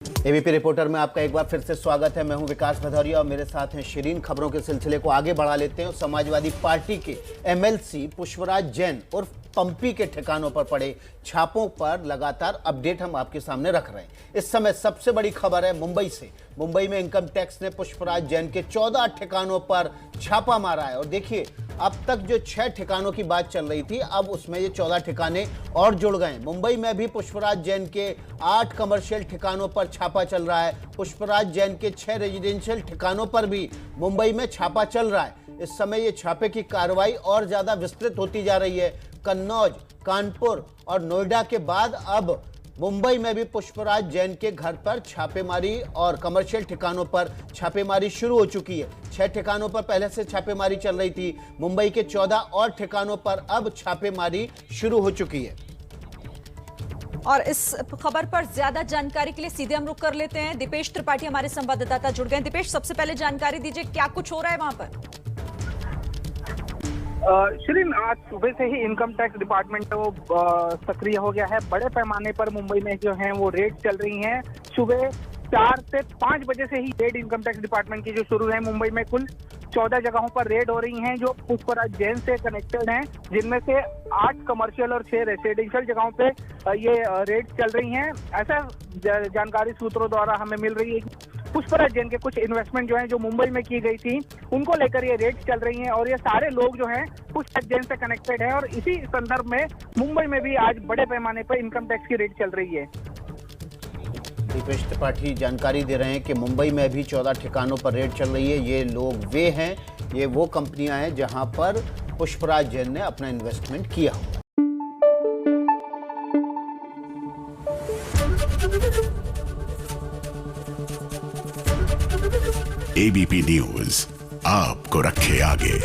ABP reporter में आपका एक बार फिर से स्वागत है। मैं हूं विकास भदौरिया और मेरे साथ हैं शिरीन। खबरों के सिलसिले को आगे बढ़ा लेते हैं। समाजवादी पार्टी के एमएलसी पुष्पराज जैन उर्फ पंपी के ठिकानों पर पड़े छापों पर लगातार अपडेट हम आपके सामने रख रहे हैं। इस समय सबसे बड़ी खबर है मुंबई से। मुंबई में इनकम टैक्स ने पुष्पराज जैन के 14 ठिकानों पर छापा मारा है और देखिए अब तक जो 6 ठिकानों की बात चल रही थी, अब उसमें ये 14 ठिकाने और जुड़ गए। मुंबई में भी पुष्पराज जैन के 8 कमर्शियल ठिकानों पर छापा चल रहा है। पुष्पराज जैन के 6 रेजिडेंशियल ठिकानों पर भी मुंबई में छापा चल रहा है। इस समय ये छापे की कार्रवाई और ज्यादा विस्तृत होती जा रही है। कन्नौज, कानपुर और नोएडा के बाद अब मुंबई में भी पुष्पराज जैन के घर पर छापेमारी और कमर्शियल ठिकानों पर छापेमारी शुरू हो चुकी है। 6 ठिकानों पर पहले से छापेमारी चल रही थी। मुंबई के 14 और ठिकानों पर अब छापेमारी शुरू हो चुकी है। और इस खबर पर ज्यादा जानकारी के लिए सीधे हम रुक कर लेते हैं। दीपेश त्रिपाठी हमारे संवाददाता जुड़ गए। दीपेश, सबसे पहले जानकारी दीजिए, क्या कुछ हो रहा है वहां पर? शिरीन, आज सुबह से ही इनकम टैक्स डिपार्टमेंट वो सक्रिय हो गया है। बड़े पैमाने पर मुंबई में जो है वो रेड चल रही हैं। सुबह 4 से 5 बजे से ही रेड इनकम टैक्स डिपार्टमेंट की जो शुरू है। मुंबई में कुल 14 जगहों पर रेड हो रही हैं जो पुष्पराज जैन से कनेक्टेड हैं, जिनमें से 8 कमर्शियल और 6 रेसिडेंशियल जगहों पे ये रेड चल रही हैं। ऐसा जानकारी सूत्रों द्वारा हमें मिल रही है कि पुष्पराज जैन के कुछ इन्वेस्टमेंट जो है जो मुंबई में की गई थी उनको लेकर ये रेड चल रही हैं और ये सारे लोग जो हैं पुष्पराज जैन से कनेक्टेड हैं। और इसी संदर्भ में मुंबई में भी आज बड़े पैमाने पर इनकम टैक्स की रेड चल रही है। दीपेश त्रिपाठी जानकारी दे रहे हैं कि मुंबई में भी 14 ठिकानों पर रेड चल रही है। ये लोग वे हैं, ये वो कंपनियां हैं जहां पर पुष्पराज जैन ने अपना इन्वेस्टमेंट किया हुआ। एबीपी न्यूज आपको रखे आगे।